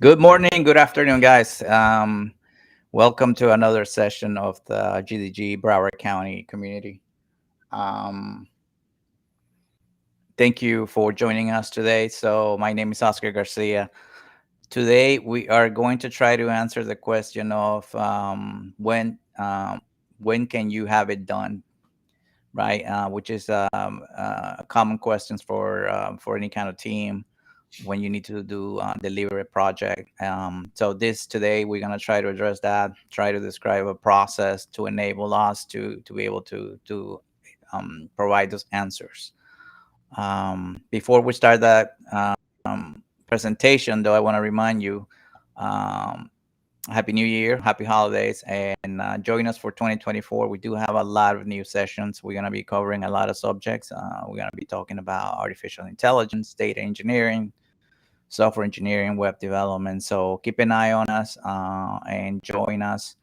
Good morning, good afternoon, guys. Welcome to another session of the GDG Broward County community. Um, Thank you for joining us today. So, my name is Oscar Garcia. Today, we are going to try to answer the question of when can you have it done, right? Which is a common questions for any kind of team when you need to do deliver a project. So this today we're gonna try to address that, try to describe a process to enable us to be able to provide those answers. Before we start that presentation, though, I want to remind you, um, Happy New Year, Happy Holidays, and join us for 2024. We do have a lot of new sessions. We're going to be covering a lot of subjects. We're going to be talking about artificial intelligence, data engineering, software engineering, web development. So keep an eye on us and join us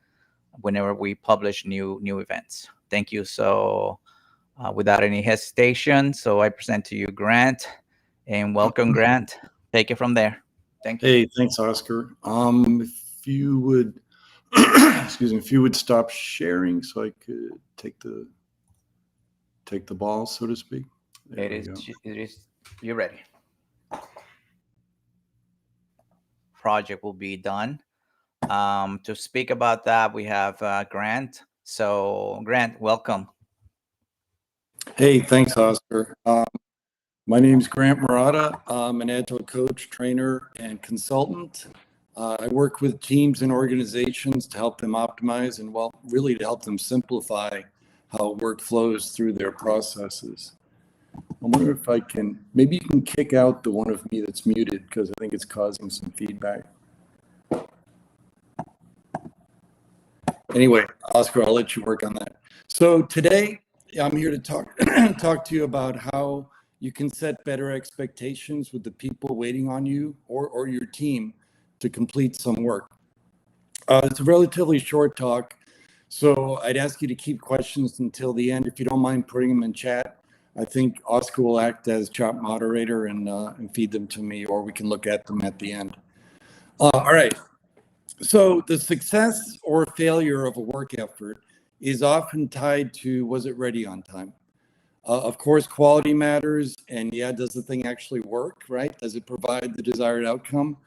whenever we publish new events. Thank you. So without any hesitation, so I present to you Grant, and welcome, Grant. Take it from there. Thank you. Hey, thanks, Oscar. If you would, excuse me, if you would stop sharing so I could take the ball, so to speak. It is. You're ready. Project will be done. To speak about that, we have Grant. So, Grant, welcome. Hey, thanks, Oscar. My name's Grant Murata. I'm an agile coach, trainer, and consultant. I work with teams and organizations to help them optimize and, well, really to help them simplify how work flows through their processes. I wonder if I can, maybe you can kick out the one of me that's muted because I think it's causing some feedback. Anyway, Oscar, I'll let you work on that. So today I'm here to talk to you about how you can set better expectations with the people waiting on you or your team to complete some work. It's a relatively short talk, so I'd ask you to keep questions until the end. If you don't mind putting them in chat, I think Oscar will act as chat moderator and feed them to me, or we can look at them at the end. All right. So the success or failure of a work effort is often tied to, was it ready on time? Of course, quality matters. And yeah, does the thing actually work, right? Does it provide the desired outcome?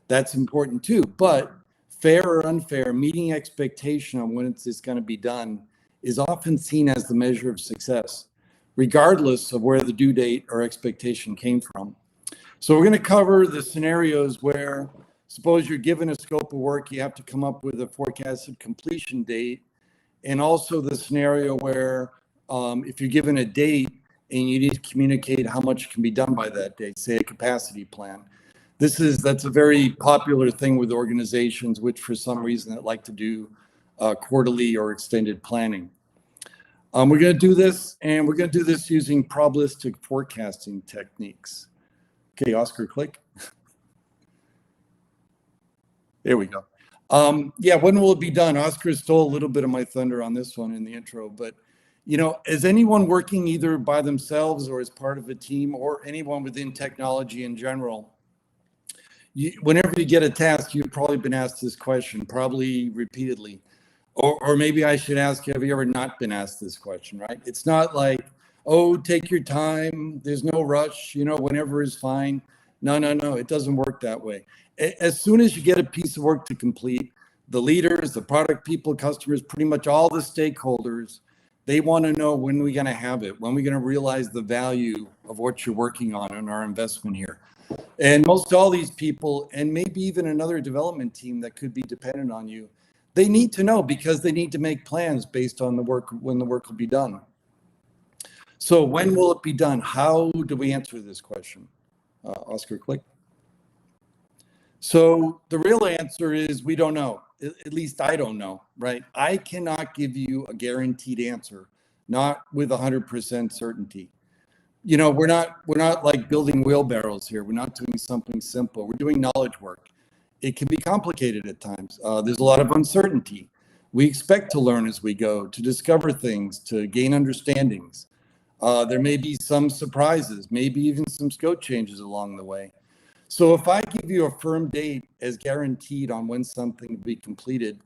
That's important too. But fair or unfair, meeting expectation on when it's going to be done is often seen as the measure of success, regardless of where the due date or expectation came from. So we're going to cover the scenarios where, suppose you're given a scope of work, you have to come up with a forecasted completion date, and also the scenario where if you're given a date and you need to communicate how much can be done by that date, say a capacity plan. That's a very popular thing with organizations, which for some reason that like to do quarterly or extended planning. We're going to do this, and we're going to do this using probabilistic forecasting techniques. Okay, Oscar, click. There we go. Yeah, when will it be done? Oscar stole a little bit of my thunder on this one in the intro, but is anyone working either by themselves or as part of a team or anyone within technology in general? Whenever you get a task, you've probably been asked this question, probably repeatedly. Or maybe I should ask, have you ever not been asked this question, right? It's not like, oh, take your time, there's no rush, whenever is fine. No, it doesn't work that way. As soon as you get a piece of work to complete, the leaders, the product people, customers, pretty much all the stakeholders, they want to know when we're going to have it, when we're going to realize the value of what you're working on and our investment here. And most all these people, and maybe even another development team that could be dependent on you, they need to know because they need to make plans based on the work, when the work will be done. So when will it be done? How do we answer this question? Oscar, click. So the real answer is we don't know. At least I don't know, right? I cannot give you a guaranteed answer, not with 100% certainty. We're not like building wheelbarrows here. We're not doing something simple. We're doing knowledge work. It can be complicated at times. There's a lot of uncertainty. We expect to learn as we go, to discover things, to gain understandings. There may be some surprises, maybe even some scope changes along the way. So if I give you a firm date as guaranteed on when something will be completed,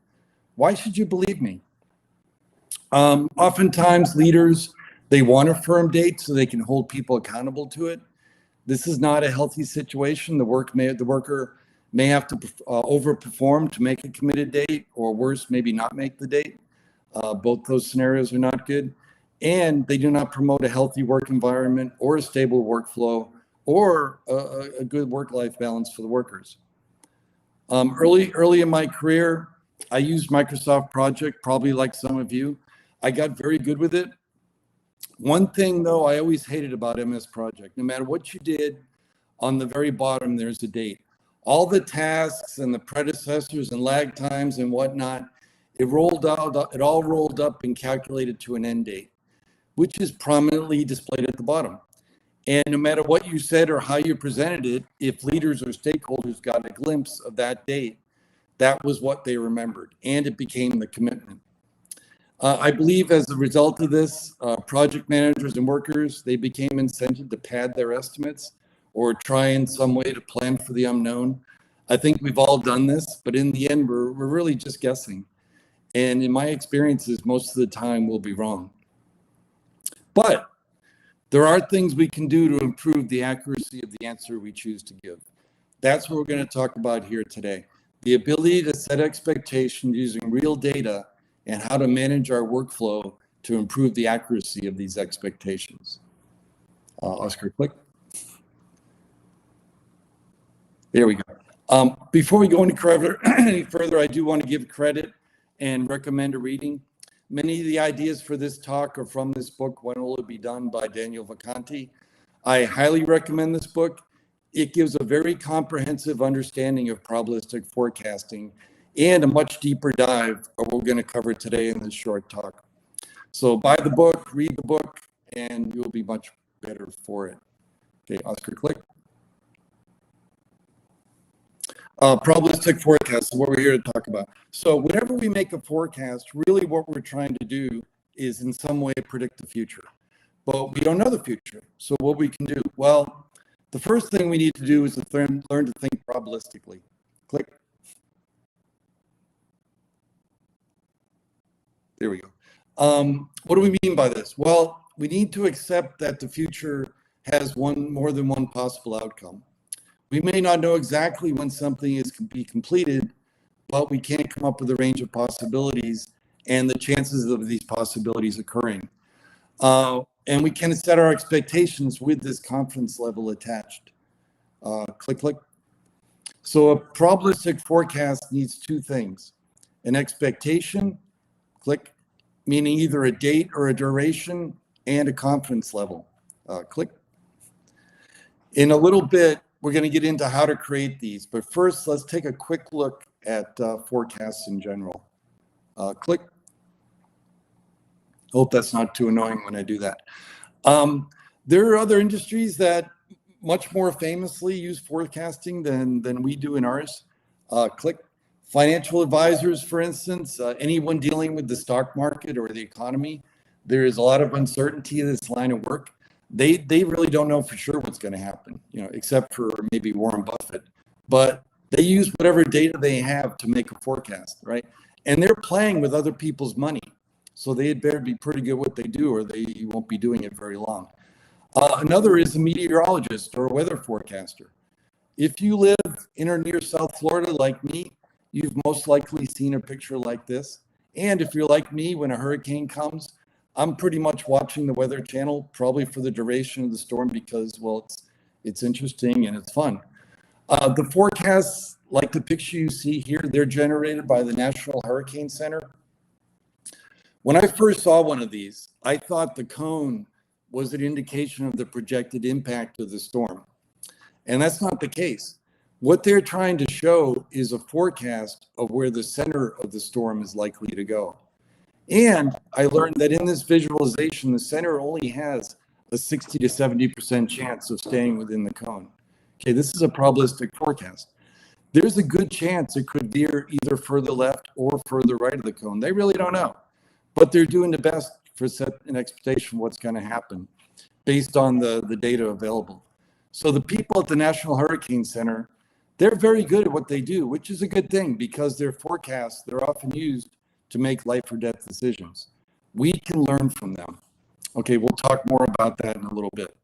why should you believe me? Oftentimes leaders, they want a firm date so they can hold people accountable to it. This is not a healthy situation. The worker may have to overperform to make a committed date, or worse, maybe not make the date. Both those scenarios are not good. And they do not promote a healthy work environment or a stable workflow or a good work-life balance for the workers. Early in my career, I used Microsoft Project, probably like some of you. I got very good with it. One thing, though, I always hated about MS Project, no matter what you did, on the very bottom, there's a date. All the tasks and the predecessors and lag times and whatnot, it all rolled up and calculated to an end date, which is prominently displayed at the bottom. And no matter what you said or how you presented it, if leaders or stakeholders got a glimpse of that date, that was what they remembered, and it became the commitment. I believe as a result of this, project managers and workers, they became incented to pad their estimates or try in some way to plan for the unknown. I think we've all done this, but in the end, we're really just guessing. And in my experiences, most of the time we'll be wrong. But there are things we can do to improve the accuracy of the answer we choose to give. That's what we're going to talk about here today. The ability to set expectations using real data and how to manage our workflow to improve the accuracy of these expectations. Oscar, click. There we go. Before we go any further, I do want to give credit and recommend a reading. Many of the ideas for this talk are from this book, When Will It Be Done, by Daniel Vacanti. I highly recommend this book. It gives a very comprehensive understanding of probabilistic forecasting and a much deeper dive of what we're going to cover today in this short talk. So buy the book, read the book, and you'll be much better for it. Okay, Oscar, click. Probabilistic forecasts is what we're here to talk about. So whenever we make a forecast, really what we're trying to do is in some way predict the future. But we don't know the future. So what we can do? Well, the first thing we need to do is to learn to think probabilistically. Click. There we go. What do we mean by this? Well, we need to accept that the future has more than one possible outcome. We may not know exactly when something is to be completed, but we can come up with a range of possibilities and the chances of these possibilities occurring. And we can set our expectations with this confidence level attached. Click, click. So a probabilistic forecast needs two things: an expectation, click, meaning either a date or a duration, and a confidence level. Click. In a little bit, we're going to get into how to create these, but first, let's take a quick look at forecasts in general. Click. Hope that's not too annoying when I do that. There are other industries that much more famously use forecasting than we do in ours. Click. Financial advisors, for instance, anyone dealing with the stock market or the economy, there is a lot of uncertainty in this line of work. They really don't know for sure what's going to happen, except for maybe Warren Buffett. But they use whatever data they have to make a forecast, right? And they're playing with other people's money. So they had better be pretty good at what they do, or they won't be doing it very long. Another is a meteorologist or a weather forecaster. If you live in or near South Florida like me, you've most likely seen a picture like this. And if you're like me, when a hurricane comes, I'm pretty much watching the Weather Channel, probably for the duration of the storm because, well, it's interesting and it's fun. The forecasts, like the picture you see here, they're generated by the National Hurricane Center. When I first saw one of these, I thought the cone was an indication of the projected impact of the storm. And that's not the case. What they're trying to show is a forecast of where the center of the storm is likely to go. And I learned that in this visualization, the center only has a 60 to 70% chance of staying within the cone. Okay, this is a probabilistic forecast. There's a good chance it could veer either further left or further right of the cone. They really don't know, but they're doing the best for set an expectation of what's going to happen based on the data available. So the people at the National Hurricane Center, they're very good at what they do, which is a good thing because their forecasts, they're often used to make life or death decisions. We can learn from them. Okay, we'll talk more about that in a little bit.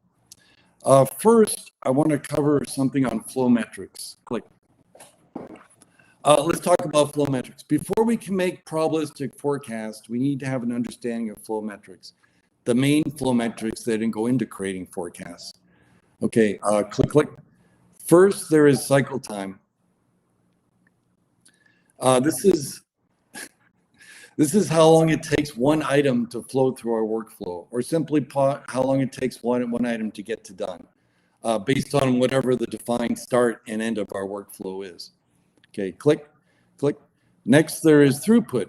First, I want to cover something on flow metrics. Click. Let's talk about flow metrics. Before we can make probabilistic forecasts, we need to have an understanding of flow metrics, the main flow metrics that go into creating forecasts. Okay, click. First, there is cycle time. This is how long it takes one item to flow through our workflow, or simply put, how long it takes one item to get done, based on whatever the defined start and end of our workflow is. Okay, click. Next, there is throughput.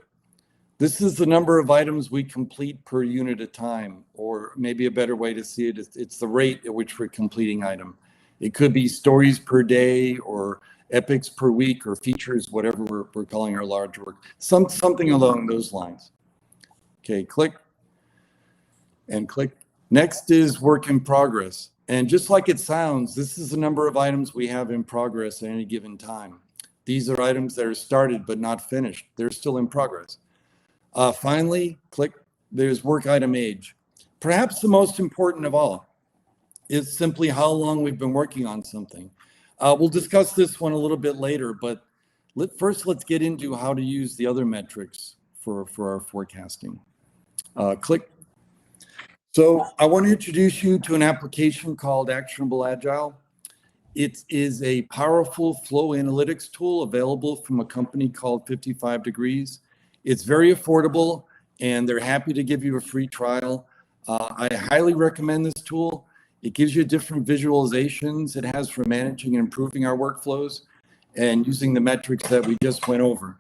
This is the number of items we complete per unit of time, or maybe a better way to see it is it's the rate at which we're completing item. It could be stories per day, or epics per week, or features, whatever we're calling our large work, something along those lines. Okay, click and click. Next is work in progress. And just like it sounds, this is the number of items we have in progress at any given time. These are items that are started but not finished. They're still in progress. Finally, click, there's work item age. Perhaps the most important of all is simply how long we've been working on something. We'll discuss this one a little bit later, but first let's get into how to use the other metrics for our forecasting. Click. So I want to introduce you to an application called Actionable Agile. It is a powerful flow analytics tool available from a company called 55 Degrees. It's very affordable, and they're happy to give you a free trial. I highly recommend this tool. It gives you different visualizations it has for managing and improving our workflows and using the metrics that we just went over.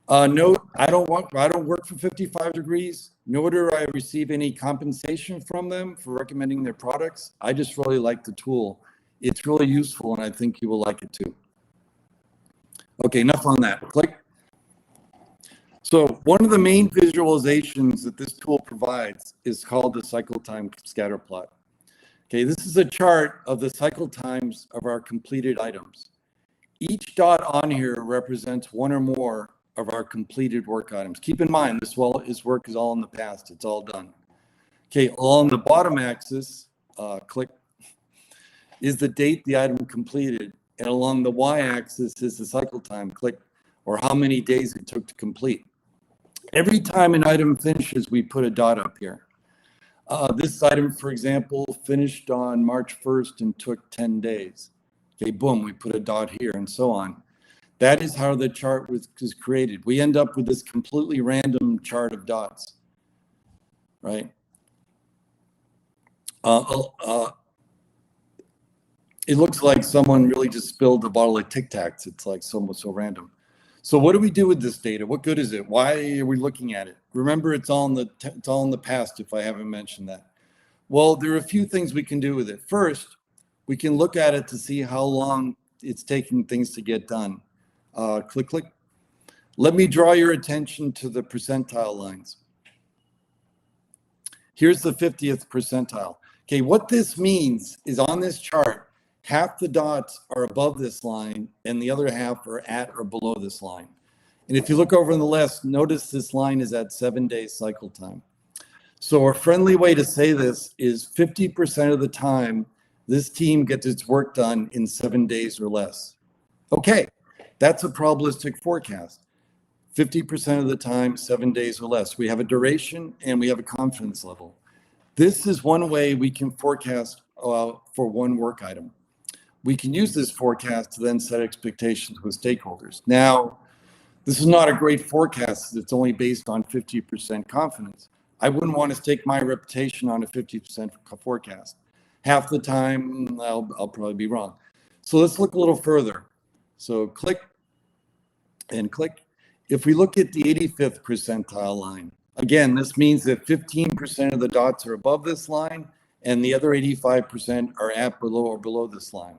Note, I don't work for 55 Degrees, nor do I receive any compensation from them for recommending their products. I just really like the tool. It's really useful, and I think you will like it too. Okay, enough on that. Click. So one of the main visualizations that this tool provides is called the cycle time scatter plot. Okay, this is a chart of the cycle times of our completed items. Each dot on here represents one or more of our completed work items. Keep in mind, this work is all in the past. It's all done. Okay, along the bottom axis, click, is the date the item completed, and along the y-axis is the cycle time, click, or how many days it took to complete. Every time an item finishes, we put a dot up here. This item, for example, finished on March 1st and took 10 days. Okay, boom, we put a dot here, and so on. That is how the chart was created. We end up with this completely random chart of dots, right? It looks like someone really just spilled a bottle of Tic Tacs. It's like so random. So what do we do with this data? What good is it? Why are we looking at it? Remember, it's all in the past, if I haven't mentioned that. Well, there are a few things we can do with it. First, we can look at it to see how long it's taking things to get done. Click. Let me draw your attention to the percentile lines. Here's the 50th percentile. Okay, what this means is on this chart, half the dots are above this line and the other half are at or below this line. And if you look over on the left, notice this line is at 7 days cycle time. So a friendly way to say this is 50% of the time, this team gets its work done in 7 days or less. Okay, that's a probabilistic forecast. 50% of the time, 7 days or less. We have a duration and we have a confidence level. This is one way we can forecast for one work item. We can use this forecast to then set expectations with stakeholders. Now, this is not a great forecast. It's only based on 50% confidence. I wouldn't want to stake my reputation on a 50% forecast. Half the time, I'll probably be wrong. So let's look a little further. So click and click. If we look at the 85th percentile line, again, this means that 15% of the dots are above this line and the other 85% are at below or below this line.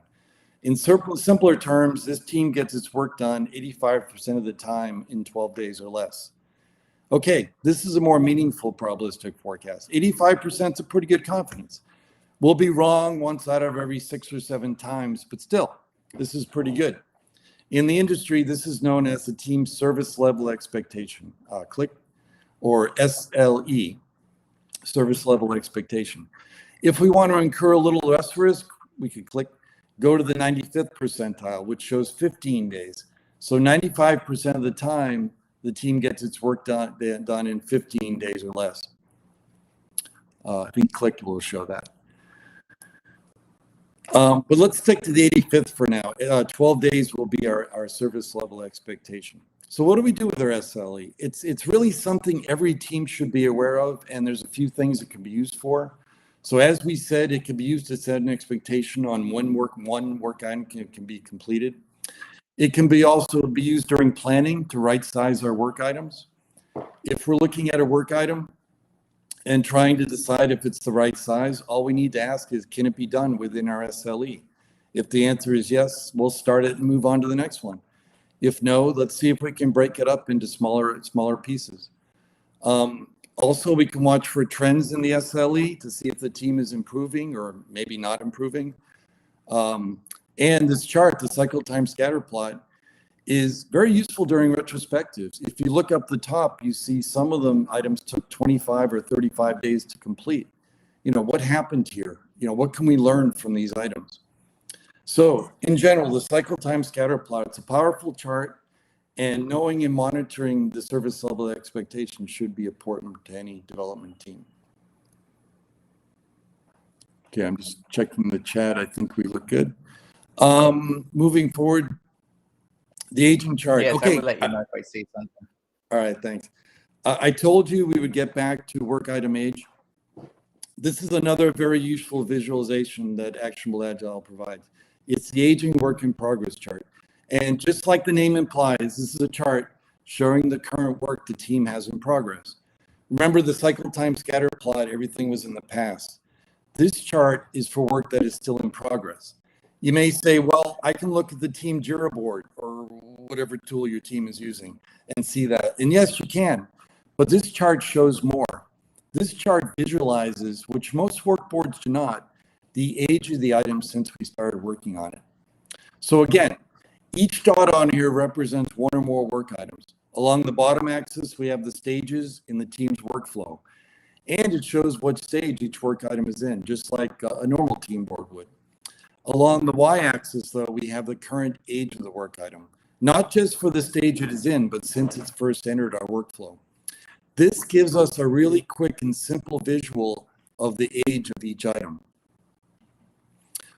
In simpler terms, this team gets its work done 85% of the time in 12 days or less. Okay, this is a more meaningful probabilistic forecast. 85% is a pretty good confidence. We'll be wrong once out of every 6 or 7 times, but still, this is pretty good. In the industry, this is known as the team service level expectation, click, or SLE, service level expectation. If we want to incur a little less risk, we could click, go to the 95th percentile, which shows 15 days. So 95% of the time, the team gets its work done in 15 days or less. If we click, we'll show that. But let's stick to the 85th for now. 12 days will be our service level expectation. So what do we do with our SLE? It's really something every team should be aware of, and there's a few things it can be used for. So as we said, it can be used to set an expectation on when one work item can be completed. It can be also be used during planning to right size our work items. If we're looking at a work item and trying to decide if it's the right size, all we need to ask is, can it be done within our SLE? If the answer is yes, we'll start it and move on to the next one. If no, let's see if we can break it up into smaller pieces. Also, we can watch for trends in the SLE to see if the team is improving or maybe not improving. And this chart, the cycle time scatter plot, is very useful during retrospectives. If you look up the top, you see some of them items took 25 or 35 days to complete. What happened here? What can we learn from these items? So in general, the cycle time scatter plot, it's a powerful chart, and knowing and monitoring the service level expectation should be important to any development team. Okay, I'm just checking the chat. I think we look good. Moving forward, the aging chart. Yes, okay. I will let you know if I see something. All right, thanks. I told you we would get back to work item age. This is another very useful visualization that Actionable Agile provides. It's the aging work in progress chart. And just like the name implies, this is a chart showing the current work the team has in progress. Remember the cycle time scatter plot, everything was in the past. This chart is for work that is still in progress. You may say, well, I can look at the team Jira board or whatever tool your team is using and see that. And yes, you can, but this chart shows more. This chart visualizes, which most work boards do not, the age of the item since we started working on it. So again, each dot on here represents one or more work items. Along the bottom axis, we have the stages in the team's workflow. And it shows what stage each work item is in, just like a normal team board would. Along the y-axis, though, we have the current age of the work item, not just for the stage it is in, but since it's first entered our workflow. This gives us a really quick and simple visual of the age of each item.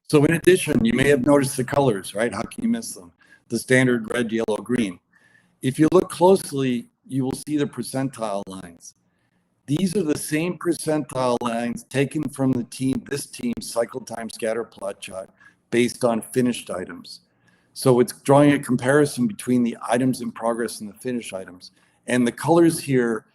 So in addition, you may have noticed the colors, right? How can you miss them? The standard red, yellow, green. If you look closely, you will see the percentile lines. These are the same percentile lines taken from this team's cycle time scatter plot chart based on finished items. So it's drawing a comparison between the items in progress and the finished items. And the colors here,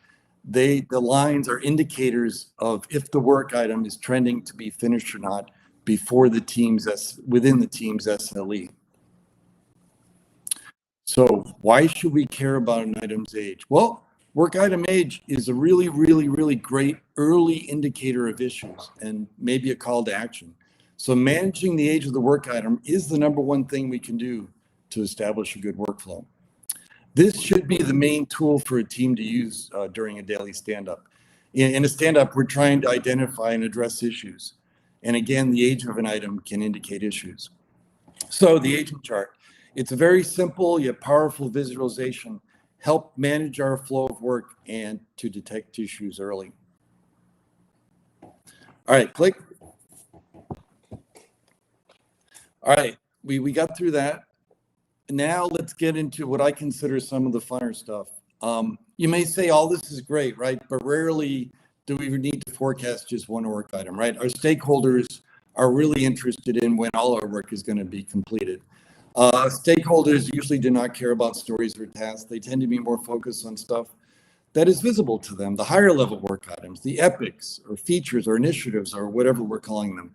the lines are indicators of if the work item is trending to be finished or not before within the team's SLE. So why should we care about an item's age? Well, work item age is a really, really, really great early indicator of issues and maybe a call to action. So managing the age of the work item is the number one thing we can do to establish a good workflow. This should be the main tool for a team to use during a daily stand-up. In a stand-up, we're trying to identify and address issues. And again, the age of an item can indicate issues. So the aging chart, it's a very simple yet powerful visualization, help manage our flow of work and to detect issues early. All right, click. All right, we got through that. Now let's get into what I consider some of the funner stuff. You may say all this is great, right? But rarely do we need to forecast just one work item, right? Our stakeholders are really interested in when all our work is going to be completed. Stakeholders usually do not care about stories or tasks. They tend to be more focused on stuff that is visible to them, the higher level work items, the epics or features or initiatives or whatever we're calling them.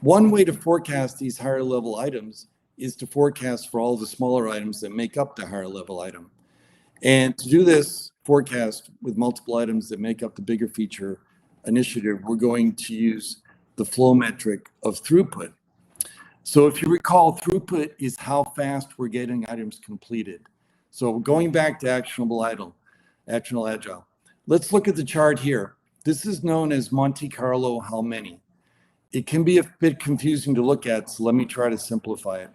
One way to forecast these higher level items is to forecast for all the smaller items that make up the higher level item. And to do this forecast with multiple items that make up the bigger feature initiative, we're going to use the flow metric of throughput. So if you recall, throughput is how fast we're getting items completed. So going back to actionable agile. Let's look at the chart here. This is known as Monte Carlo how many. It can be a bit confusing to look at, so let me try to simplify it.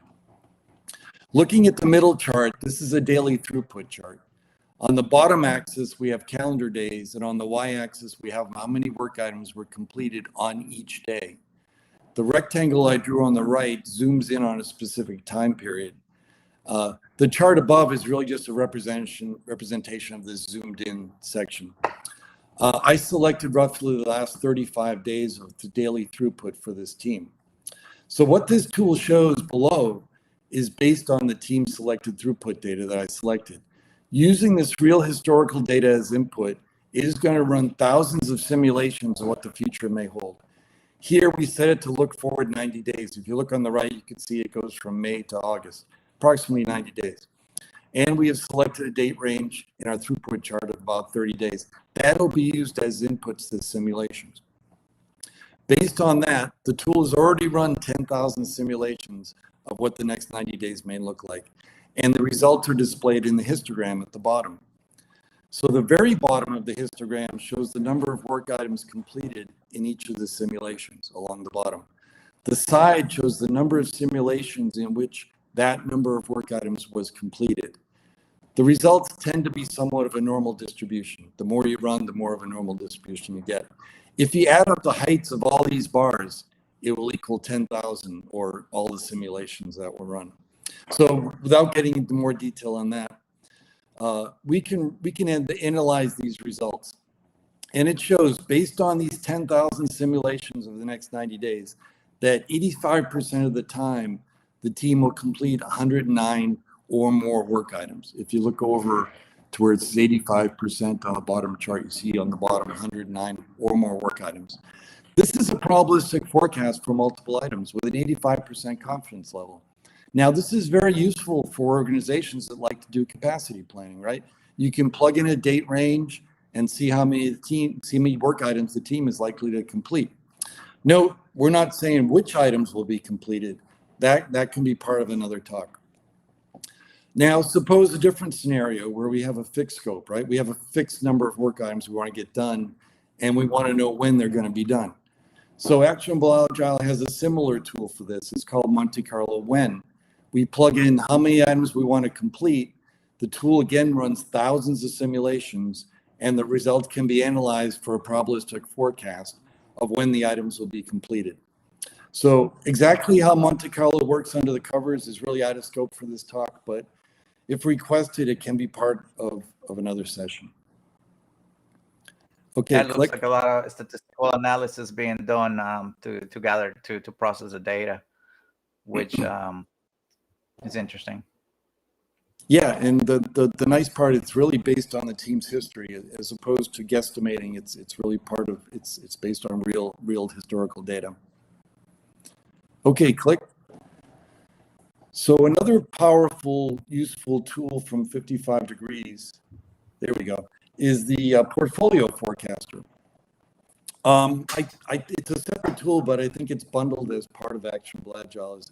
Looking at the middle chart, this is a daily throughput chart. On the bottom axis, we have calendar days, and on the y-axis, we have how many work items were completed on each day. The rectangle I drew on the right zooms in on a specific time period. The chart above is really just a representation of this zoomed in section. I selected roughly the last 35 days of the daily throughput for this team. So what this tool shows below is based on the team selected throughput data that I selected. Using this real historical data as input, it is going to run thousands of simulations of what the future may hold. Here we set it to look forward 90 days. If you look on the right, you can see it goes from May to August, approximately 90 days. And we have selected a date range in our throughput chart of about 30 days. That'll be used as inputs to the simulations. Based on that, the tool has already run 10,000 simulations of what the next 90 days may look like. And the results are displayed in the histogram at the bottom. So the very bottom of the histogram shows the number of work items completed in each of the simulations along the bottom. The side shows the number of simulations in which that number of work items was completed. The results tend to be somewhat of a normal distribution. The more you run, the more of a normal distribution you get. If you add up the heights of all these bars, it will equal 10,000 or all the simulations that were run. So without getting into more detail on that, we can analyze these results. And it shows, based on these 10,000 simulations of the next 90 days, that 85% of the time, the team will complete 109 or more work items. If you look over to where it's 85% on the bottom chart, you see on the bottom 109 or more work items. This is a probabilistic forecast for multiple items with an 85% confidence level. Now, this is very useful for organizations that like to do capacity planning, right? You can plug in a date range and see how many work items the team is likely to complete. Note, we're not saying which items will be completed. That can be part of another talk. Now, suppose a different scenario where we have a fixed scope, right? We have a fixed number of work items we want to get done, and we want to know when they're going to be done. So Actionable Agile has a similar tool for this. It's called Monte Carlo When. We plug in how many items we want to complete. The tool again runs thousands of simulations, and the results can be analyzed for a probabilistic forecast of when the items will be completed. So exactly how Monte Carlo works under the covers is really out of scope for this talk, but if requested, it can be part of another session. Okay, That looks like a lot of statistical analysis being done to gather to process the data, which is interesting. Yeah, and the nice part, it's really based on the team's history as opposed to guesstimating. It's really part of it's based on real historical data. Okay, click. So another powerful, useful tool from 55 Degrees, there we go, is the portfolio forecaster. It's a separate tool, but I think it's bundled as part of Actionable Agile.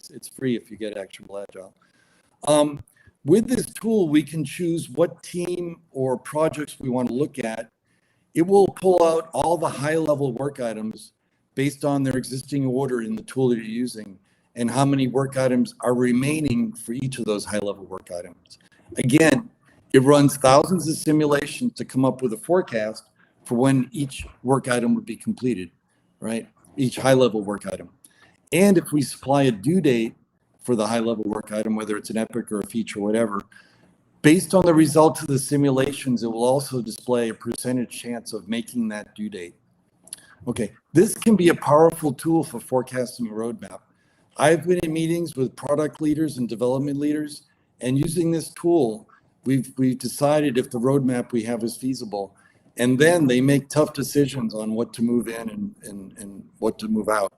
It's free if you get Actionable Agile. With this tool, we can choose what team or projects we want to look at. It will pull out all the high-level work items based on their existing order in the tool that you're using and how many work items are remaining for each of those high-level work items. Again, it runs thousands of simulations to come up with a forecast for when each work item would be completed, right? Each high-level work item. And if we supply a due date for the high-level work item, whether it's an epic or a feature or whatever, based on the results of the simulations, it will also display a percentage chance of making that due date. Okay, this can be a powerful tool for forecasting a roadmap. I've been in meetings with product leaders and development leaders, and using this tool, we've decided if the roadmap we have is feasible, and then they make tough decisions on what to move in and what to move out.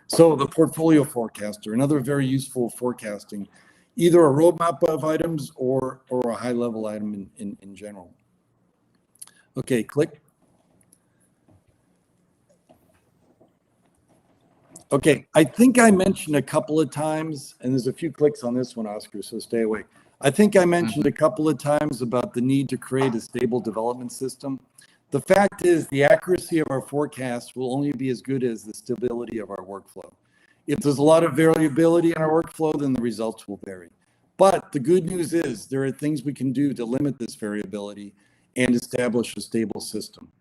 So the portfolio forecaster, another very useful forecasting, either a roadmap of items or a high-level item in general. Okay, click. Okay, I think I mentioned a couple of times, and there's a few clicks on this one, Oscar, so stay awake. I think I mentioned a couple of times about the need to create a stable development system. The fact is, the accuracy of our forecast will only be as good as the stability of our workflow. If there's a lot of variability in our workflow, then the results will vary. But the good news is there are things we can do to limit this variability and establish a stable system.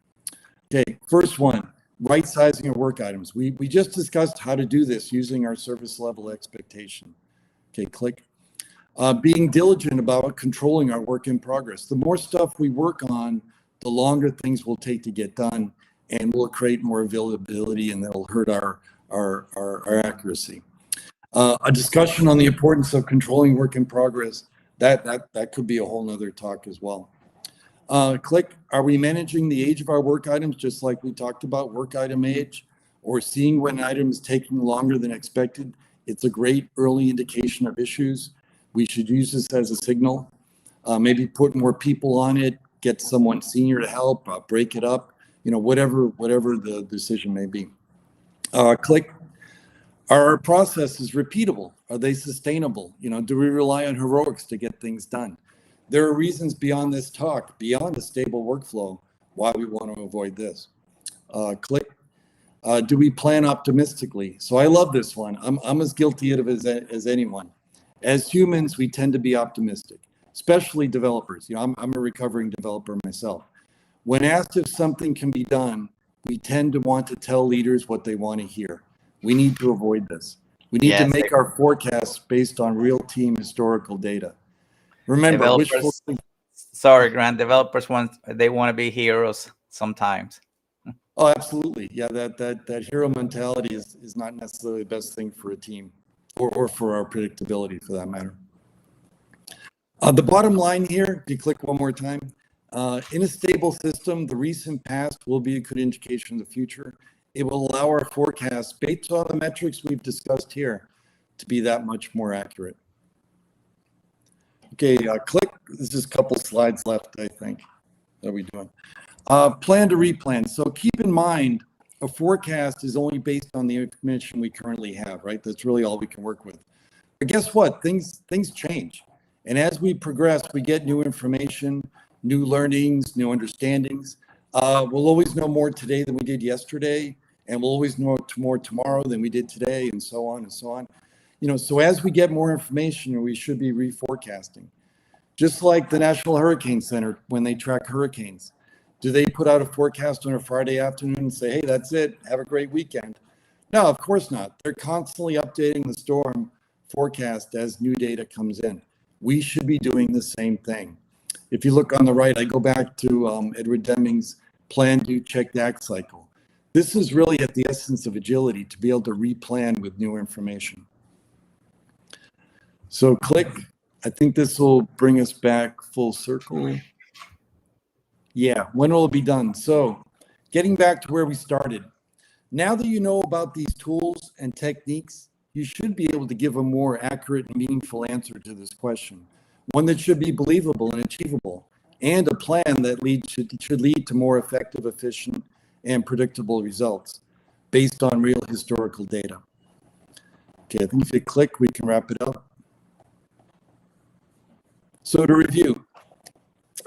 Okay, first one, right sizing of work items. We just discussed how to do this using our service level expectation. Okay, click. Being diligent about controlling our work in progress. The more stuff we work on, the longer things will take to get done, and will create more availability, and that'll hurt our accuracy. A discussion on the importance of controlling work in progress. That could be a whole nother talk as well. Click, are we managing the age of our work items, just like we talked about work item age, or seeing when an item is taking longer than expected? It's a great early indication of issues. We should use this as a signal. Maybe put more people on it, get someone senior to help, break it up, whatever the decision may be. Click, are our processes repeatable? Are they sustainable? Do we rely on heroics to get things done? There are reasons beyond this talk, beyond a stable workflow, why we want to avoid this. Click. Do we plan optimistically? So I love this one. I'm as guilty of it as anyone. As humans, we tend to be optimistic, especially developers. I'm a recovering developer myself. When asked if something can be done, we tend to want to tell leaders what they want to hear. We need to avoid this. We need to make our forecasts based on real team historical data. Remember, developers, sorry, Grant, developers want to be heroes sometimes. Oh, absolutely. Yeah, that hero mentality is not necessarily the best thing for a team or for our predictability for that matter. The bottom line here, if you click one more time, in a stable system, the recent past will be a good indication of the future. It will allow our forecast, based on the metrics we've discussed here, to be that much more accurate. Okay, click. There's just a couple slides left, I think. How are we doing? Plan to replan. So keep in mind, a forecast is only based on the information we currently have, right? That's really all we can work with. But guess what? Things change. And as we progress, we get new information, new learnings, new understandings. We'll always know more today than we did yesterday, and we'll always know more tomorrow than we did today, and so on and so on. So as we get more information, we should be reforecasting. Just like the National Hurricane Center, when they track hurricanes, do they put out a forecast on a Friday afternoon and say, hey, that's it, have a great weekend? No, of course not. They're constantly updating the storm forecast as new data comes in. We should be doing the same thing. If you look on the right, I go back to Edward Deming's plan, do, check, act cycle. This is really at the essence of agility, to be able to replan with new information. So click. I think this will bring us back full circle. Yeah, when will it be done? So getting back to where we started. Now that you know about these tools and techniques, you should be able to give a more accurate and meaningful answer to this question. One that should be believable and achievable, and a plan that should lead to more effective, efficient, and predictable results based on real historical data. Okay, I think if you click, we can wrap it up. So to review,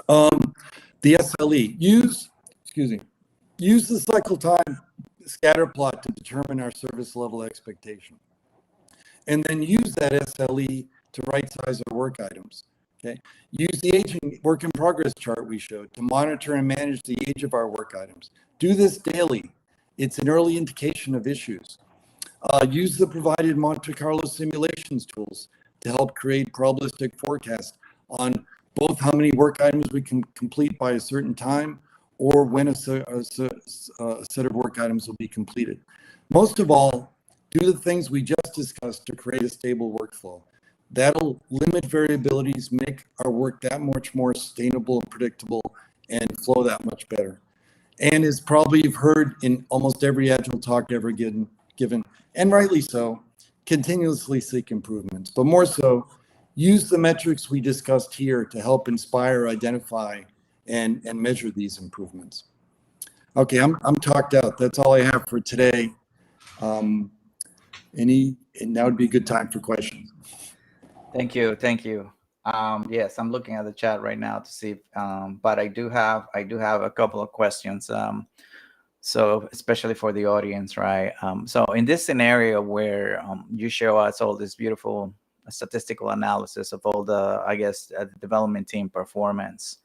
the SLE, use the cycle time scatter plot to determine our service level expectation. And then use that SLE to right size our work items. Okay. Use the aging work in progress chart we showed to monitor and manage the age of our work items. Do this daily. It's an early indication of issues. Use the provided Monte Carlo simulations tools to help create probabilistic forecasts on both how many work items we can complete by a certain time, or when a set of work items will be completed. Most of all, do the things we just discussed to create a stable workflow. That'll limit variabilities, make our work that much more sustainable and predictable, and flow that much better. And as probably you've heard in almost every Agile talk ever given, and rightly so, continuously seek improvements, but more so, use the metrics we discussed here to help inspire, identify, and measure these improvements. Okay, I'm talked out. That's all I have for today. And now would be a good time for questions. Thank you, thank you. Yes, I'm looking at the chat right now to see, but I do have a couple of questions. So especially for the audience, right? So in this scenario where you show us all this beautiful statistical analysis of all the, I guess, development team performance,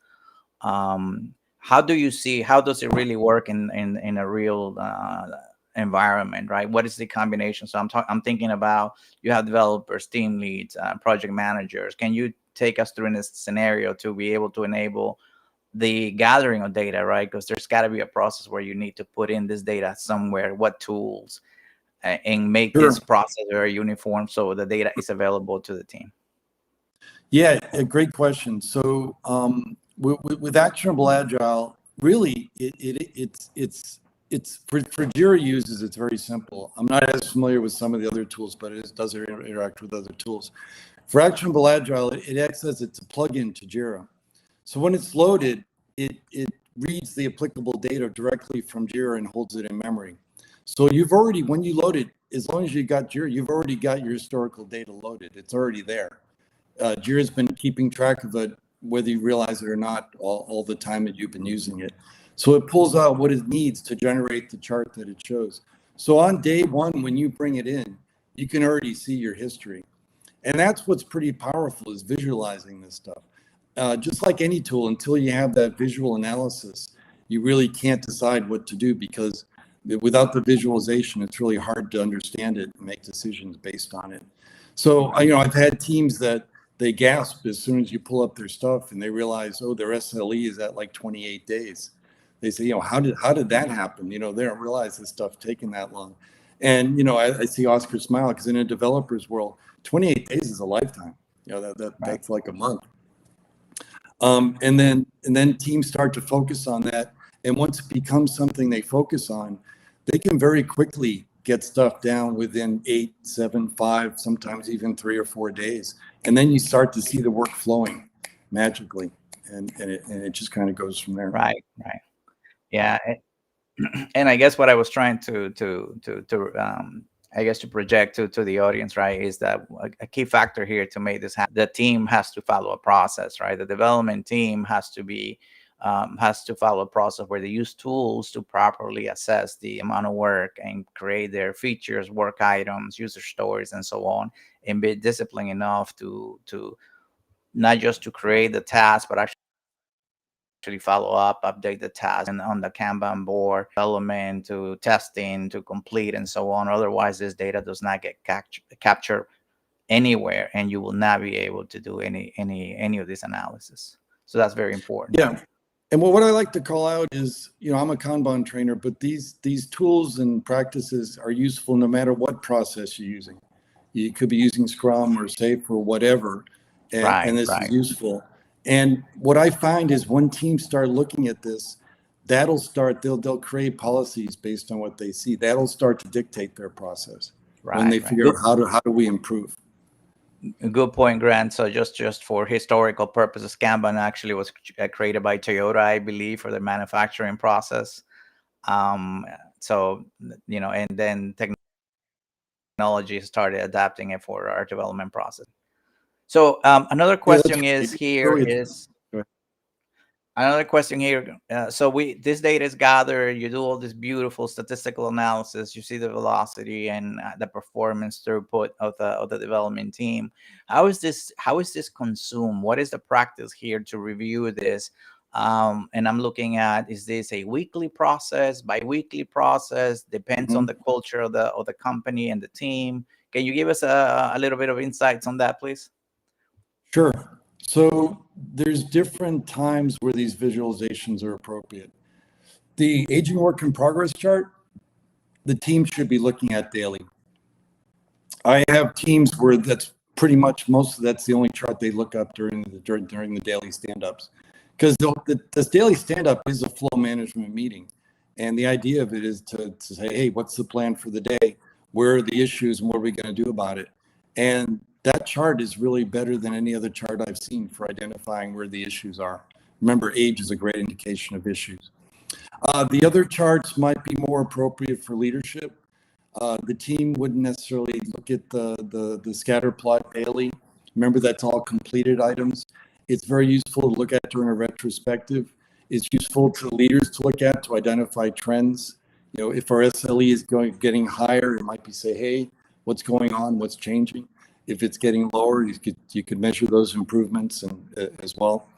how do you see, how does it really work in a real environment, right? What is the combination? So I'm thinking about, you have developers, team leads, project managers. Can you take us through in this scenario to be able to enable the gathering of data, right? Because there's got to be a process where you need to put in this data somewhere, what tools, and make Sure. this process very uniform so the data is available to the team. Yeah, a great question. So with actionable agile, really, it's for Jira users, it's very simple. I'm not as familiar with some of the other tools, but it does interact with other tools. For actionable agile, it acts as it's a plugin to Jira. So when it's loaded, it reads the applicable data directly from Jira and holds it in memory. So you've already, when you load it, as long as you got Jira, you've already got your historical data loaded. It's already there. Jira's been keeping track of it, whether you realize it or not, all the time that you've been using it. So it pulls out what it needs to generate the chart that it shows. So on day one, when you bring it in, you can already see your history. And that's what's pretty powerful, is visualizing this stuff. Just like any tool, until you have that visual analysis, you really can't decide what to do, because without the visualization, it's really hard to understand it and make decisions based on it. So, I've had teams that they gasp as soon as you pull up their stuff and they realize, oh, their SLE is at like 28 days. They say, how did that happen? They don't realize this stuff taking that long. And, I see Oscar smile, because in a developer's world, 28 days is a lifetime. That's like a month. And then teams start to focus on that. And once it becomes something they focus on, they can very quickly get stuff down within 8, 7, 5, sometimes even 3 or 4 days. And then you start to see the work flowing magically. And it just kind of goes from there. Right, right. Yeah. And I guess what I was trying I guess to project to the audience, right, is that a key factor here to make this happen, the team has to follow a process, right? The development team has to follow a process where they use tools to properly assess the amount of work and create their features, work items, user stories, and so on, and be disciplined enough to not just to create the task, but actually follow up, update the task and on the Kanban board, element to testing, to complete, and so on. Otherwise, this data does not get captured anywhere, and you will not be able to do any of this analysis. So that's very important. Yeah. And what I like to call out is, I'm a Kanban trainer, but these tools and practices are useful no matter what process you're using. You could be using Scrum or SAFe or whatever, and this is useful. And what I find is, when teams start looking at this, they'll create policies based on what they see. That'll start to dictate their process when they figure out how do we improve. Good point, Grant. So just for historical purposes, Kanban actually was created by Toyota, I believe, for the manufacturing process. So, and then technology started adapting it for our development process. So another question so this data is gathered, you do all this beautiful statistical analysis, you see the velocity and the performance throughput of the development team. How is this consumed? What is the practice here to review this? And I'm looking at, is this a weekly process, bi-weekly process? Depends on the culture of the company and the team. Can you give us a little bit of insights on that, please? Sure. So there's different times where these visualizations are appropriate. The aging work in progress chart, the team should be looking at daily. I have teams where that's pretty much that's the only chart they look up during the daily stand-ups, because this daily stand-up is a flow management meeting, and the idea of it is to say, hey, what's the plan for the day? Where are the issues, and what are we going to do about it? And that chart is really better than any other chart I've seen for identifying where the issues are. Remember, age is a great indication of issues. The other charts might be more appropriate for leadership. The team wouldn't necessarily look at the scatter plot daily. Remember, that's all completed items. It's very useful to look at during a retrospective. It's useful to leaders to look at to identify trends. You know, if our SLE is getting higher, it might be say, hey, what's going on? What's changing? If it's getting lower, you could measure those improvements as well.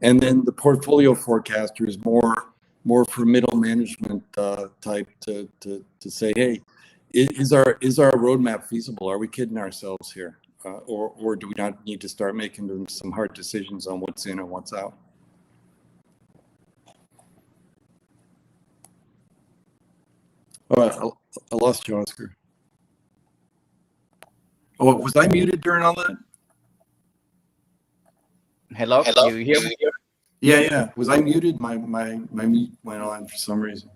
And then the portfolio forecaster is more for middle management type to say, hey, is our roadmap feasible? Are we kidding ourselves here, or do we not need to start making some hard decisions on what's in and what's out? Oh, I lost you, Oscar. Oh, was I muted during all that? Hello, Hello? you hear me? Yeah. Was I muted? My mute went on for some reason.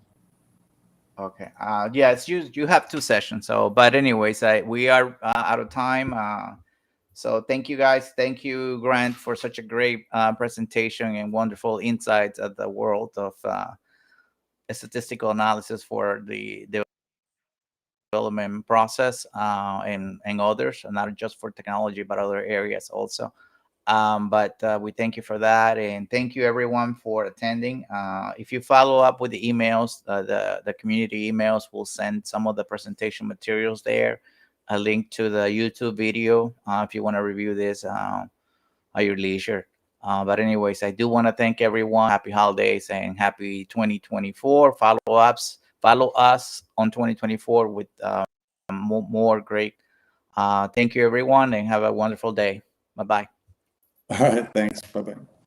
Okay. Yes, you have two sessions. So, but anyways, we are out of time. So thank you guys. Thank you, Grant, for such a great presentation and wonderful insights of the world of statistical analysis for the development process and others, and not just for technology, but other areas also. But we thank you for that, and thank you everyone for attending. If you follow up with the emails, the community emails, we'll send some of the presentation materials there, a link to the YouTube video if you want to review this at your leisure. But anyways, I do want to thank everyone. Happy holidays and happy 2024. Follow us on 2024 with more great. Thank you everyone, and have a wonderful day. Bye bye. All right, thanks. Bye bye.